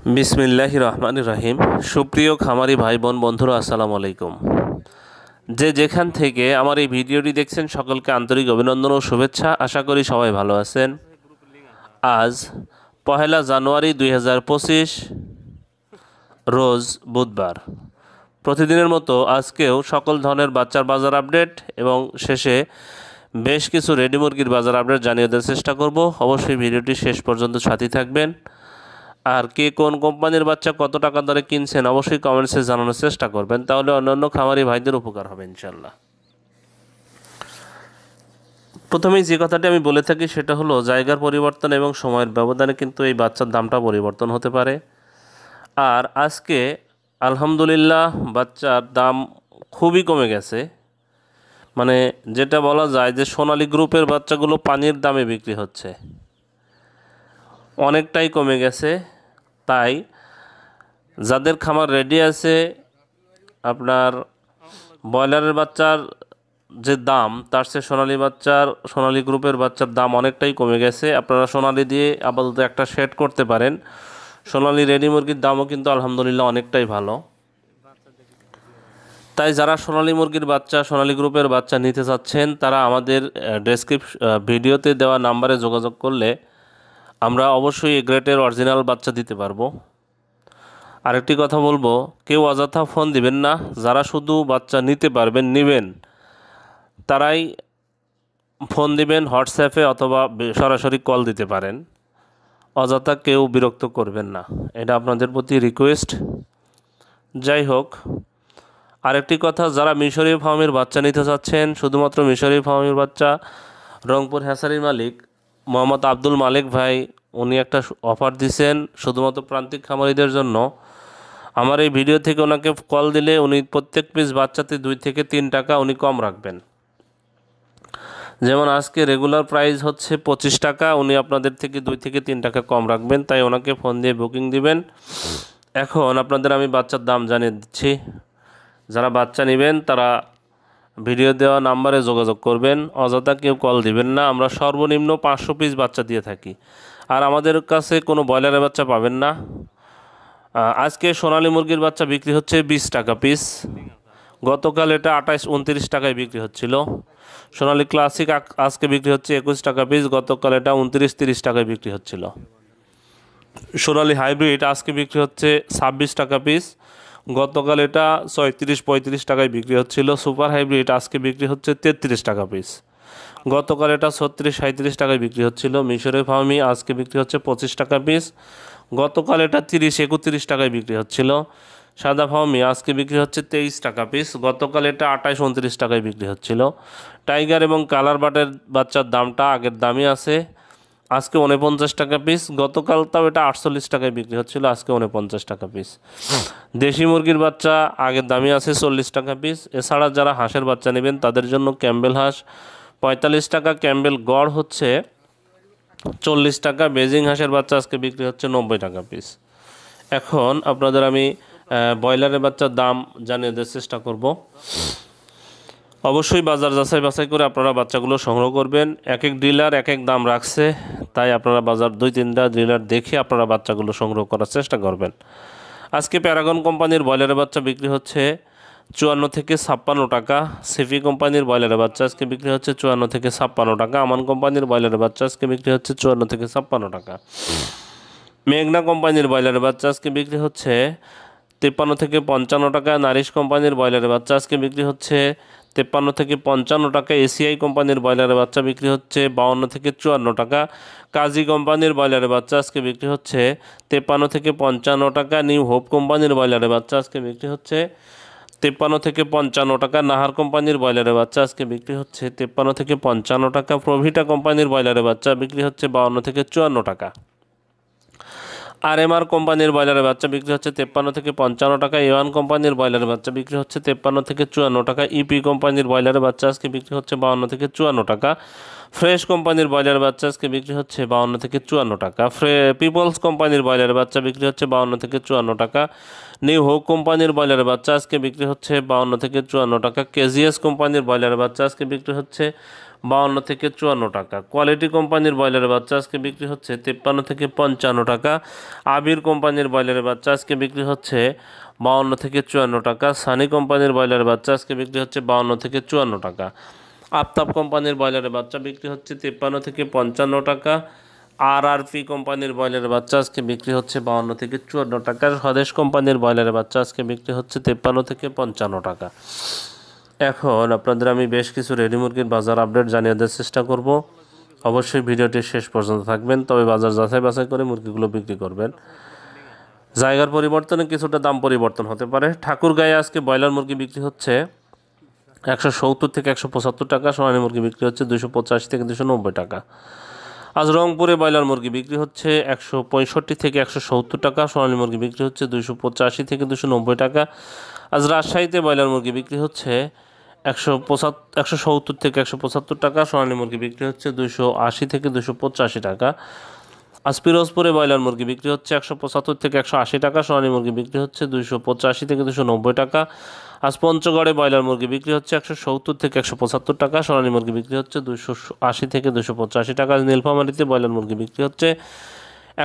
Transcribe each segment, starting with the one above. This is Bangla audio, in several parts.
বিসমিল্লাহির রহমানির রহিম। সুপ্রিয় খামারি ভাই বোন বন্ধুরা, আসসালামু আলাইকুম। যে যেখান থেকে আমার এই ভিডিওটি দেখছেন সকলকে আন্তরিক অভিনন্দন ও শুভেচ্ছা। আশা করি সবাই ভালো আছেন। আজ 1 জানুয়ারি 2025 রোজ বুধবার। প্রতিদিনের মতো আজকেও সকল ধরনের বাচ্চার বাজার আপডেট এবং শেষে বেশ কিছু রেডি মুরগির বাজার আপডেট জানিয়ে দেওয়ার চেষ্টা করব। অবশ্যই ভিডিওটি শেষ পর্যন্ত সাথী থাকবেন। আর কে কোন কোম্পানির বাচ্চা কত টাকা দরে কিনছেন অবশ্যই কমেন্টসে জানানোর চেষ্টা করবেন, তাহলে অন্যান্য খামারি ভাইদের উপকার হবে ইনশাল্লাহ। প্রথমেই যে কথাটি আমি বলে থাকি সেটা হলো জায়গার পরিবর্তন এবং সময়ের ব্যবধানে কিন্তু এই বাচ্চার দামটা পরিবর্তন হতে পারে। আর আজকে আলহামদুলিল্লাহ বাচ্চার দাম খুবই কমে গেছে, মানে যেটা বলা যায় যে সোনালী গ্রুপের বাচ্চাগুলো পানির দামে বিক্রি হচ্ছে, অনেকটাই কমে গেছে। তাই যাদের খামার রেডি আছে, আপনার ব্রয়লারের বাচ্চার যে দাম তার চেয়ে সোনালী গ্রুপের বাচ্চার দাম অনেকটাই কমে গেছে। আপনারা সোনালী দিয়ে আপাতত একটা সেট করতে পারেন। সোনালী রেডি মুরগির দামও কিন্তু আলহামদুলিল্লাহ অনেকটাই ভালো। তাই যারা সোনালী মুরগির বাচ্চা, সোনালী গ্রুপের বাচ্চা নিতে চাচ্ছেন তারা আমাদের ভিডিওতে দেওয়া নাম্বারে যোগাযোগ করলে আমরা অবশ্যই এ গ্রেডের অরিজিনাল বাচ্চা দিতে পারবো। আরেকটি কথা বলবো, কেউ অযথা ফোন দিবেন না। যারা শুধু বাচ্চা নিতে পারবেন, নেবেন, তারাই ফোন দিবেন হোয়াটসঅ্যাপে অথবা সরাসরি কল দিতে পারেন। অযথা কেউ বিরক্ত করবেন না, এটা আপনাদের প্রতি রিকোয়েস্ট। যাই হোক, আরেকটি কথা, যারা মিশরি ফার্মের বাচ্চা নিতে চাচ্ছেন, শুধুমাত্র মিশরি ফার্মের বাচ্চা, রংপুর হ্যাচারির মালিক মোহাম্মদ আব্দুল মালিক ভাই উনি একটা অফার দিয়েছেন শুধুমাত্র প্রান্তিক খামারিদের জন্য। আমার এই ভিডিও থেকে ওনাকে কল দিলে উনি প্রত্যেক পিস বাচ্চাতে 2 থেকে 3 টাকা উনি কম রাখবেন। যেমন আজকে রেগুলার প্রাইস হচ্ছে 25 টাকা, উনি আপনাদের থেকে 2 থেকে 3 টাকা কম রাখবেন। তাই ওনাকে ফোন দিয়ে বুকিং দিবেন। এখন আপনাদের আমি বাচ্চার দাম জানিয়ে দিচ্ছি। যারা বাচ্চা নেবেন তারা ভিডিও দেওয়া নাম্বারে যোগাযোগ করবেন, অযথা কেউ কল দিবেন না। আমরা সর্বনিম্ন 500 পিস বাচ্চা দিয়ে থাকি। আর আমাদের কাছে কোনো ব্রয়লারের বাচ্চা পাবেন না। আজকে সোনালী মুরগির বাচ্চা বিক্রি হচ্ছে 20 টাকা পিস। গতকাল এটা 28-29 টাকায় বিক্রি হচ্ছিল। সোনালী ক্লাসিক আজকে বিক্রি হচ্ছে 21 টাকা পিস, গতকাল এটা 29-30 টাকায় বিক্রি হচ্ছিল। সোনালী হাইব্রিড আজকে বিক্রি হচ্ছে 26 টাকা পিস, গতকাল এটা 36-35 টাকায় বিক্রি হচ্ছিল। সুপার হাইব্রিড আজকে বিক্রি হচ্ছে 33 টাকা পিস, গতকাল এটা 36-37 টাকায় বিক্রি হচ্ছিল। মিশরের ফার্মি আজকে বিক্রি হচ্ছে 25 টাকা পিস, গতকাল এটা 30-31 টাকায় বিক্রি হচ্ছিল। সাদা ফার্মি আজকে বিক্রি হচ্ছে 23 টাকা পিস, গতকাল এটা 28-29 টাকায় বিক্রি হচ্ছিল। টাইগার এবং কালার বাটের বাচ্চার দামটা আগের দামই আছে, আজকে 49 টাকা পিস, গতকাল তাও এটা 48 টাকায় বিক্রি হচ্ছিল, আজকে 49 টাকা পিস। দেশি মুরগির বাচ্চা আগের দামই আছে 40 টাকা পিস। এছাড়া যারা হাঁসের বাচ্চা নেবেন তাদের জন্য ক্যাম্বেল হাঁস 45 টাকা, ক্যাম্বেল গড় হচ্ছে 40 টাকা। বেজিং হাঁসের বাচ্চা আজকে বিক্রি হচ্ছে 90 টাকা পিস। এখন আপনাদের আমি ব্রয়লারের বাচ্চার দাম জানিয়ে দেওয়ার চেষ্টা করব। অবশ্যই বাজার যাচাই বাছাই করে আপনারা বাচ্চাগুলো সংগ্রহ করবেন। এক এক ডিলার এক এক দাম রাখছে, তাই আপনারা বাজার 2-3টা ডিলার দেখে আপনারা বাচ্চাগুলো সংগ্রহ করার চেষ্টা করবেন। আজকে প্যারাগন কোম্পানির ব্রয়লারের বাচ্চা বিক্রি হচ্ছে 54 থেকে 56 টাকা। সিফি কোম্পানির ব্রয়লারের বাচ্চা আজকে বিক্রি হচ্ছে 54 থেকে 56 টাকা। আমান কোম্পানির ব্রয়লারের বাচ্চা আজকে বিক্রি হচ্ছে 54 থেকে 56 টাকা। মেঘনা কোম্পানির ব্রয়লারের বাচ্চা আজকে বিক্রি হচ্ছে 53 থেকে 55 টাকা। নারিশ কোম্পানির ব্রয়লারের বাচ্চা আজকে বিক্রি হচ্ছে 53 থেকে 55 টাকা। এসিআই কোম্পানির ব্রয়লারের বাচ্চা বিক্রি হচ্ছে 52 থেকে 54 টাকা। কাজী কোম্পানির ব্রয়লারের বাচ্চা আজকে বিক্রি হচ্ছে 53 থেকে 55 টাকা। নিউ হোপ কোম্পানির ব্রয়লারের বাচ্চা আজকে বিক্রি হচ্ছে 53 থেকে 55 টাকা। নাহার কোম্পানির ব্রয়লারের বাচ্চা আজকে বিক্রি হচ্ছে 53 থেকে 55 টাকা। প্রভিটা কোম্পানির ব্রয়লারের বাচ্চা বিক্রি হচ্ছে 52 থেকে 54 টাকা। আরএমআর কোম্পানির ব্রয়লারের বাচ্চা বিক্রি হচ্ছে 53 থেকে 55 টাকা। এওয়ান কোম্পানির ব্রয়লারের বাচ্চা বিক্রি হচ্ছে 53 থেকে 54 টাকা। ইপি কোম্পানির ব্রয়লারের বাচ্চা আজকে বিক্রি হচ্ছে 52 থেকে 54 টাকা। ফ্রেশ কোম্পানির ব্রয়লার বাচ্চা আজকে বিক্রি হচ্ছে 52 থেকে 54 টাকা। পিপলস কোম্পানির ব্রয়লার বাচ্চা বিক্রি হচ্ছে 52 থেকে 54 টাকা। নিউ হোক কোম্পানির ব্রয়লার বাচ্চা আজকে বিক্রি হচ্ছে 52 থেকে 54 টাকা। কেজিএস কোম্পানির ব্রয়লার বাচ্চা আজকে বিক্রি হচ্ছে 52 থেকে 54 টাকা। কোয়ালিটি কোম্পানির ব্রয়লার বাচ্চা আজকে বিক্রি হচ্ছে 53 থেকে 55 টাকা। আবির কোম্পানির ব্রয়লার বাচ্চা আজকে বিক্রি হচ্ছে 52 থেকে 54 টাকা। সানি কোম্পানির ব্রয়লার বাচ্চা আজকে বিক্রি হচ্ছে 52 থেকে 54 টাকা। আফতাব কোম্পানির ব্রয়লারের বাচ্চা বিক্রি হচ্ছে 53 থেকে 55 টাকা। আরআরপি কোম্পানির ব্রয়লারের বাচ্চা আজকে বিক্রি হচ্ছে 52 থেকে 54 টাকা। স্বদেশ কোম্পানির ব্রয়লারের বাচ্চা আজকে বিক্রি হচ্ছে 53 থেকে 55 টাকা। এখন আপনাদের আমি বেশ কিছু রেডি মুরগির বাজার আপডেট জানিয়ে দেওয়ার চেষ্টা করব। অবশ্যই ভিডিওটি শেষ পর্যন্ত থাকবেন, তবে বাজার যাচাই বাছাই করে মুরগিগুলো বিক্রি করবেন। জায়গার পরিবর্তনে কিছুটা দাম পরিবর্তন হতে পারে। ঠাকুরগাঁয়ে আজকে ব্রয়লার মুরগি বিক্রি হচ্ছে 170 থেকে 175 টাকা। সোনালী মুরগি বিক্রি হচ্ছে 285 থেকে 290 টাকা। আজ রংপুরে ব্রয়লার মুরগি বিক্রি হচ্ছে 165 থেকে 170 টাকা। সোনালী মুরগি বিক্রি হচ্ছে 285 থেকে 290 টাকা। আজ রাজশাহীতে ব্রয়লার মুরগি বিক্রি হচ্ছে 170 থেকে 175 টাকা। সোনালী মুরগি বিক্রি হচ্ছে 280 থেকে 285 টাকা। আজ পিরোজপুরে ব্রয়লার মুরগি বিক্রি হচ্ছে 175 থেকে 180 টাকা। সোনালী মুরগি বিক্রি হচ্ছে 285 থেকে 290 টাকা। আজ পঞ্চগড়ে ব্রয়লার মুরগি বিক্রি হচ্ছে 170 থেকে 175 টাকা। সোনালী মুরগি বিক্রি হচ্ছে 280 থেকে 285 টাকা। আজ নীলফামারীতে ব্রয়লার মুরগি বিক্রি হচ্ছে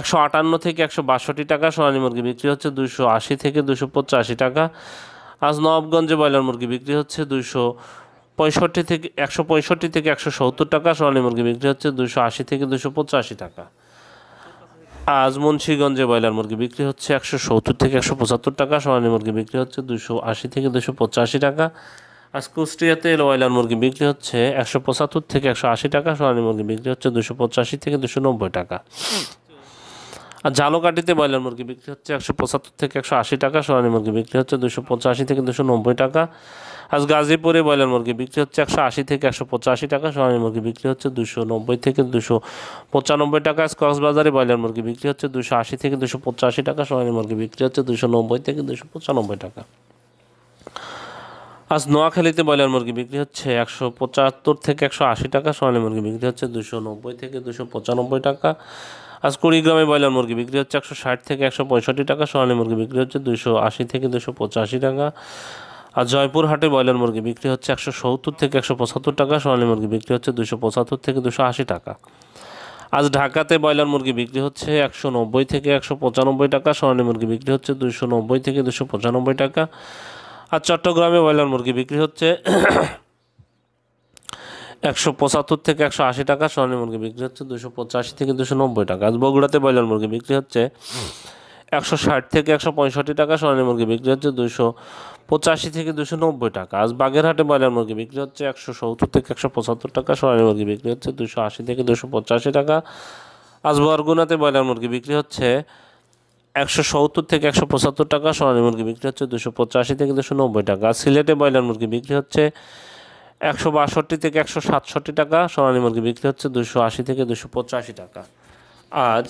158 থেকে 162 টাকা। সোনালী মুরগি বিক্রি হচ্ছে 280 থেকে 285 টাকা। আজ নবাবগঞ্জে ব্রয়লার মুরগি বিক্রি হচ্ছে 165 থেকে 170 টাকা। সোনালী মুরগি বিক্রি হচ্ছে 280 থেকে 285 টাকা। আজ মুন্সিগঞ্জে ব্রয়লার মুরগি বিক্রি হচ্ছে 170 থেকে 175 টাকা। সোনালী মুরগি বিক্রি হচ্ছে 280 থেকে 285 টাকা। আজ কুষ্টিয়াতে ব্রয়লার মুরগি বিক্রি হচ্ছে 175 থেকে 180 টাকা। সোনালী মুরগি বিক্রি হচ্ছে 285 থেকে 290 টাকা। আর ঝালকাঠিতে ব্রয়লার মুরগি বিক্রি হচ্ছে 175 থেকে 180 টাকা। সোনালী মুরগি বিক্রি হচ্ছে 285 থেকে 290 টাকা। আজ গাজীপুরে ব্রয়লার মুরগি বিক্রি হচ্ছে 180 থেকে 185 টাকা। সোনালী মুরগি বিক্রি হচ্ছে 290 থেকে 295 টাকা। আজ কক্সবাজারে ব্রয়লার মুরগি বিক্রি হচ্ছে 280 থেকে 285 টাকা। সোনালী মুরগি বিক্রি হচ্ছে 290 থেকে 295 টাকা। আজ নোয়াখালীতে ব্রয়লার মুরগি বিক্রি হচ্ছে 175 থেকে 180 টাকা। সোনালী মুরগি বিক্রি হচ্ছে 290 থেকে 295 টাকা। আজ কুড়িগ্রামে ব্রয়লার মুরগি বিক্রি হচ্ছে 160 থেকে 165 টাকা। সোনালী মুরগি বিক্রি হচ্ছে 280 থেকে 285 টাকা। আর জয়পুরহাটে ব্রয়লার মুরগি বিক্রি হচ্ছে 170 থেকে 175 টাকা। সোনালী মুরগি বিক্রি হচ্ছে 275 থেকে 280 টাকা। আজ ঢাকাতে ব্রয়লার মুরগি বিক্রি হচ্ছে 190 থেকে 195 টাকা। সোনালী মুরগি বিক্রি হচ্ছে 290 থেকে 295 টাকা। আর চট্টগ্রামে ব্রয়লার মুরগি বিক্রি হচ্ছে 175 থেকে 180 টাকা। সোনালী মুরগি বিক্রি হচ্ছে 285 থেকে 290 টাকা। আজ বগুড়াতে ব্রয়লার মুরগি বিক্রি হচ্ছে 160 থেকে 165 টাকা। সোনালী মুরগি বিক্রি হচ্ছে 285 থেকে 290 টাকা। আজ বাগেরহাটে ব্রয়লার মুরগি বিক্রি হচ্ছে 170 থেকে 175 টাকা। সোনালী মুরগি বিক্রি হচ্ছে 280 থেকে 285 টাকা। আজ বরগুনাতে ব্রয়লার মুরগি বিক্রি হচ্ছে 170 থেকে 175 টাকা। সোনালী মুরগি বিক্রি হচ্ছে 285 থেকে 290 টাকা। আজ সিলেটে ব্রয়লার মুরগি বিক্রি হচ্ছে 162 থেকে 167 টাকা। সোনালী মুরগি বিক্রি হচ্ছে 280 থেকে 285 টাকা। আজ